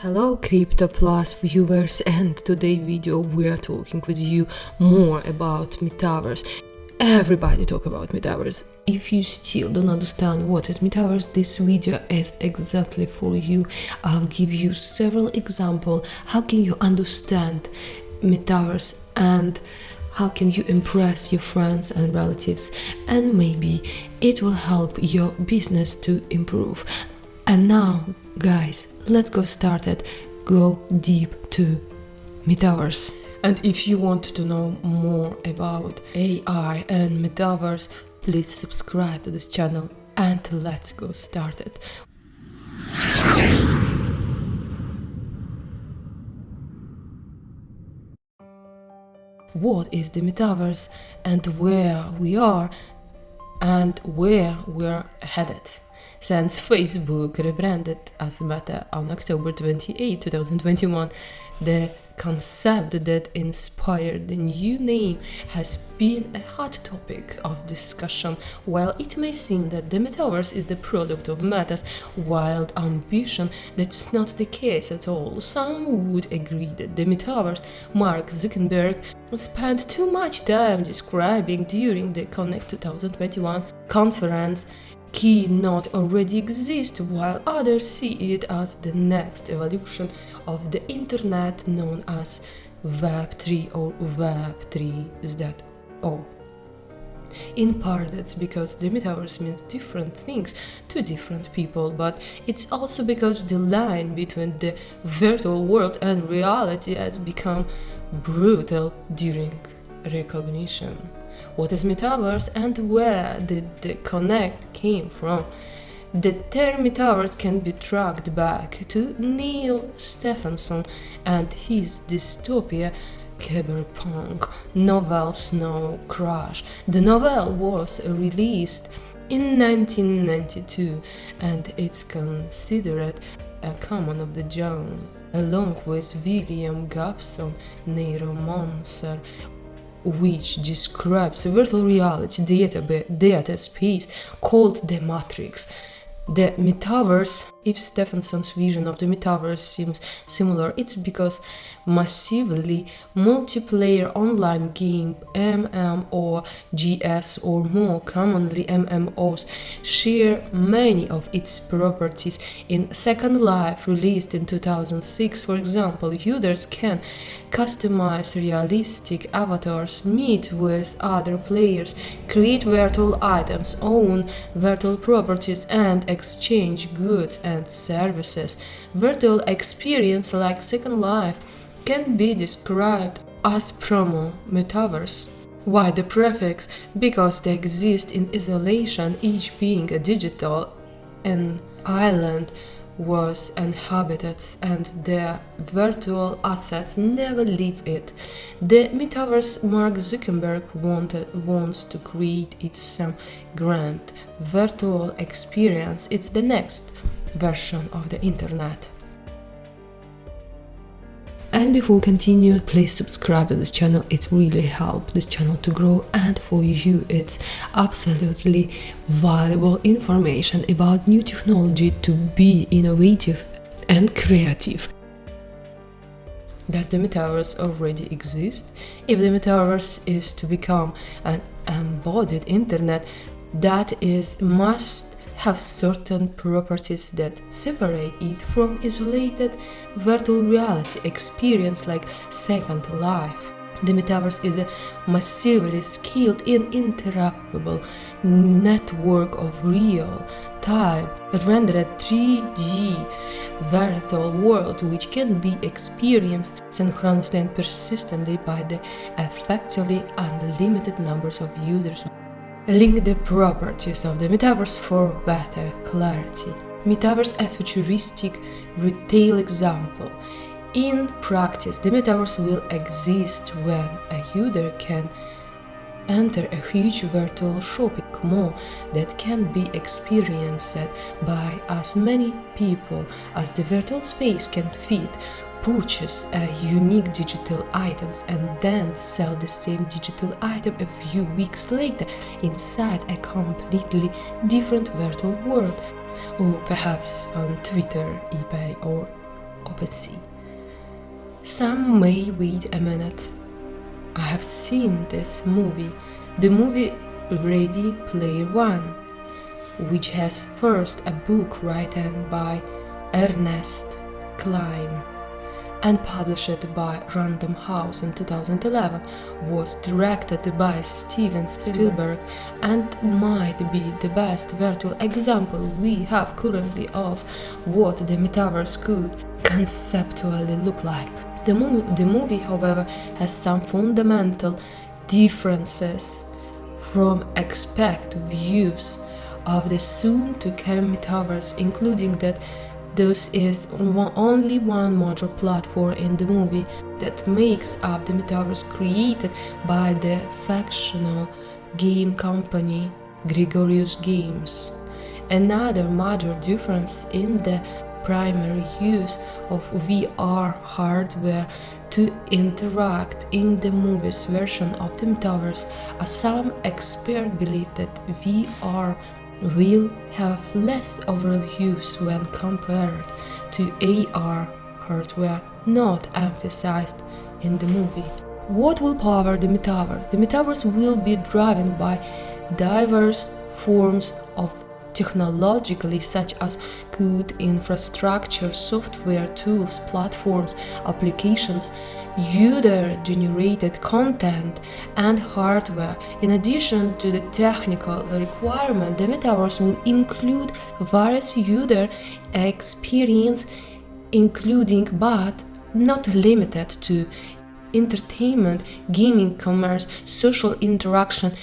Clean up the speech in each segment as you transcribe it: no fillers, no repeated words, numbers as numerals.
Hello Crypto Plus viewers, and today video we are talking with you more about Metaverse. Everybody talk about Metaverse. If you still don't understand what is Metaverse, this video is exactly for you. I'll give you several examples how can you understand Metaverse and how can you impress your friends and relatives, and maybe it will help your business to improve. And now, guys, let's go started. Go deep to Metaverse. And if you want to know more about AI and Metaverse, please subscribe to this channel and let's go started. What is the Metaverse and where we are and where we're headed? Since Facebook rebranded as Meta on October 28, 2021, the concept that inspired the new name has been a hot topic of discussion. While it may seem that the Metaverse is the product of Meta's wild ambition, that's not the case at all. Some would agree that the Metaverse Mark Zuckerberg spent too much time describing during the Connect 2021 conference cannot already exist, while others see it as the next evolution of the internet known as Web 3 or Web 3.0. In part, that's because the Metaverse means different things to different people, but it's also because the line between the virtual world and reality has become brutal during recognition. What is Metaverse and where did the connect came from? The term Metaverse can be tracked back to Neil Stephenson and his dystopia cyberpunk novel Snow Crash. The novel was released in 1992 and it's considered a canon of the genre, along with William Gibson Neuromancer, which describes a virtual reality data space called the Matrix. The Metaverse, if Stephenson's vision of the Metaverse seems similar, it's because massively multiplayer online game MMORPGs, or more commonly MMOs, share many of its properties. In Second Life, released in 2006, for example, users can customize realistic avatars, meet with other players, create virtual items, own virtual properties, and exchange goods and services. Virtual experience like Second Life can be described as promo Metaverse. Why the prefix? Because they exist in isolation, each being a digital island was inhabited and their virtual assets never leave it. The Metaverse Mark Zuckerberg wants to create its some grand virtual experience. It's the next version of the internet. And before we continue, please subscribe to this channel. It really helps this channel to grow, and for you it's absolutely valuable information about new technology to be innovative and creative. Does the Metaverse already exist? If the Metaverse is to become an embodied internet, that is must have certain properties that separate it from isolated virtual reality experience like Second Life. The Metaverse is a massively scaled and interoperable network of real-time rendered 3D virtual world which can be experienced synchronously and persistently by the effectively unlimited numbers of users. Link the properties of the Metaverse for better clarity. Metaverse, a futuristic retail example. In practice, the Metaverse will exist when a user can enter a huge virtual shopping mall that can be experienced by as many people as the virtual space can fit, purchase unique digital items and then sell the same digital item a few weeks later inside a completely different virtual world, or perhaps on Twitter, eBay, or open sea. Some may wait a minute. I have seen this movie, the movie Ready Player One, which has first a book written by Ernest Cline and published by Random House in 2011, was directed by Steven Spielberg, and might be the best virtual example we have currently of what the metaverse could conceptually look like. The movie, however, has some fundamental differences from expected views of the soon-to-come metaverse, including that there is only one major platform in the movie that makes up the metaverse created by the fictional game company Gregorius Games. Another major difference in the primary use of VR hardware to interact in the movie's version of the metaverse, as some experts believe that VR will have less overall use when compared to AR hardware not emphasized in the movie. What will power the metaverse? The metaverse will be driven by diverse forms of technologically, such as code, infrastructure, software, tools, platforms, applications, user-generated content, and hardware. In addition to the technical requirement, the metaverse will include various user experience, including but not limited to entertainment, gaming, commerce, social interaction,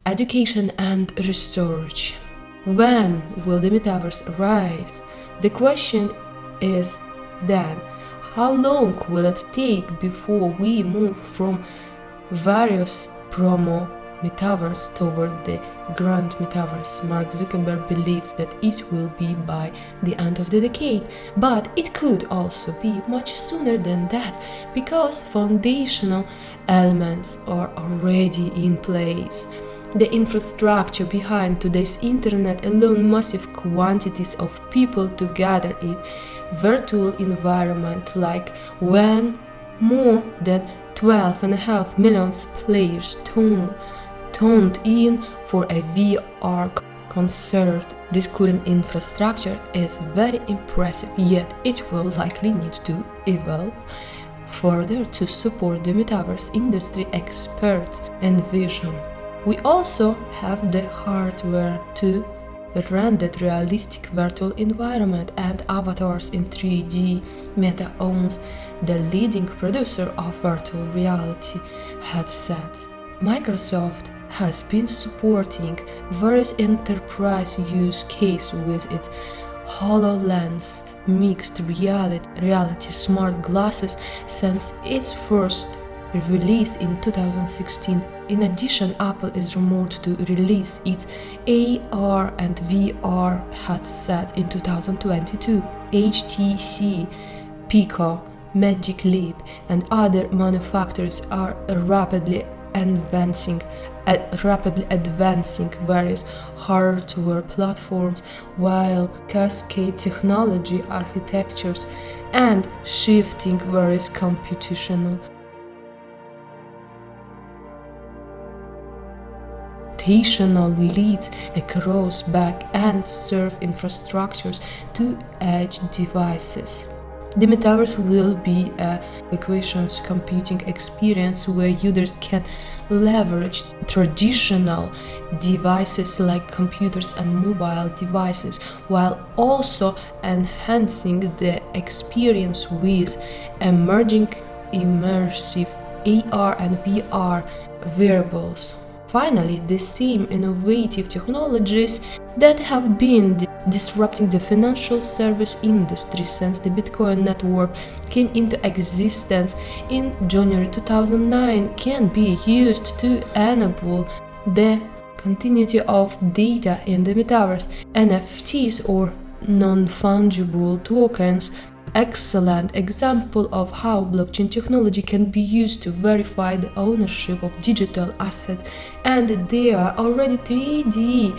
education, and research. When will the metaverse arrive? The question is then, how long will it take before we move from various promo metaverse toward the grand metaverse? Mark Zuckerberg believes that it will be by the end of the decade, but it could also be much sooner than that, because foundational elements are already in place. The infrastructure behind today's internet allows massive quantities of people to gather in virtual environment, like when more than 12.5 million players tuned in for a VR concert. This current infrastructure is very impressive, yet it will likely need to evolve further to support the metaverse industry experts envision. We also have the hardware to render realistic virtual environment and avatars in 3D. Meta owns the leading producer of virtual reality headsets. Microsoft has been supporting various enterprise use cases with its HoloLens mixed reality smart glasses since its first release in 2016. In addition, Apple is rumored to release its AR and VR headset in 2022. HTC, Pico, Magic Leap, and other manufacturers are rapidly advancing various hardware platforms, while cascade technology architectures and shifting various computational leads across back and serve infrastructures to edge devices. The metaverse will be a ubiquitous computing experience where users can leverage traditional devices like computers and mobile devices, while also enhancing the experience with emerging immersive AR and VR wearables. Finally, the same innovative technologies that have been disrupting the financial service industry since the Bitcoin network came into existence in January 2009 can be used to enable the continuity of data in the metaverse. NFTs, or non-fungible tokens, excellent example of how blockchain technology can be used to verify the ownership of digital assets, and there are already 3D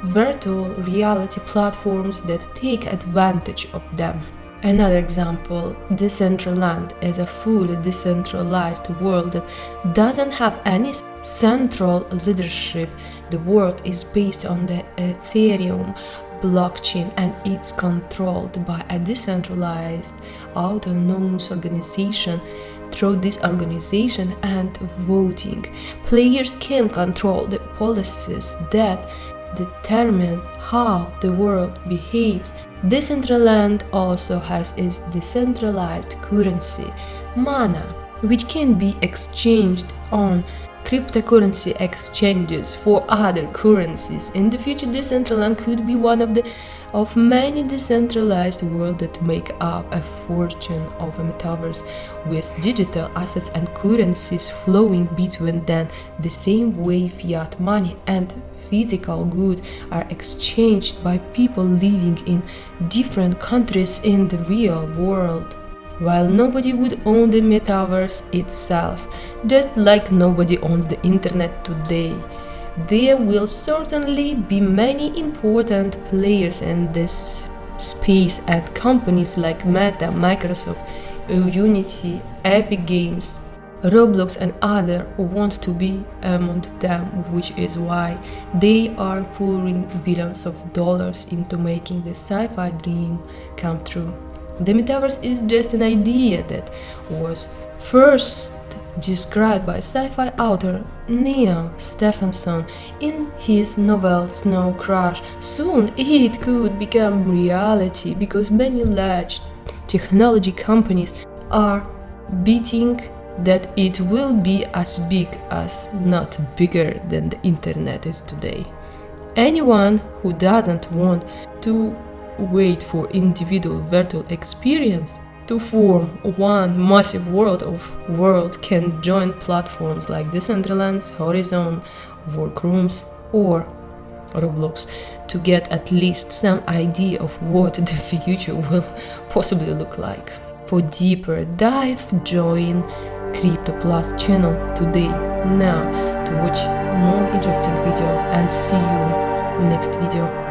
virtual reality platforms that take advantage of them. Another example, Decentraland is a fully decentralized world that doesn't have any central leadership. The world is based on the Ethereum blockchain and it's controlled by a decentralized autonomous organization. Through this organization and voting, players can control the policies that determine how the world behaves. Decentraland also has its decentralized currency, mana, which can be exchanged on cryptocurrency exchanges for other currencies. In the future, Decentraland could be one of many decentralized worlds that make up a fortune of a metaverse, with digital assets and currencies flowing between them the same way fiat money and physical goods are exchanged by people living in different countries in the real world. While nobody would own the metaverse itself, just like nobody owns the internet today, there will certainly be many important players in this space, and companies like Meta, Microsoft, Unity, Epic Games, Roblox and others want to be among them, which is why they are pouring billions of dollars into making the sci-fi dream come true. The metaverse is just an idea that was first described by sci-fi author Neil Stephenson in his novel Snow Crash. Soon it could become reality because many large technology companies are betting that it will be as big as, not bigger than, the internet is today. Anyone who doesn't want to wait for individual virtual experience to form one massive world can join platforms like Decentraland's Horizon, Workrooms or Roblox to get at least some idea of what the future will possibly look like. For deeper dive, join Crypto Plus channel today now to watch more interesting video, and see you next video.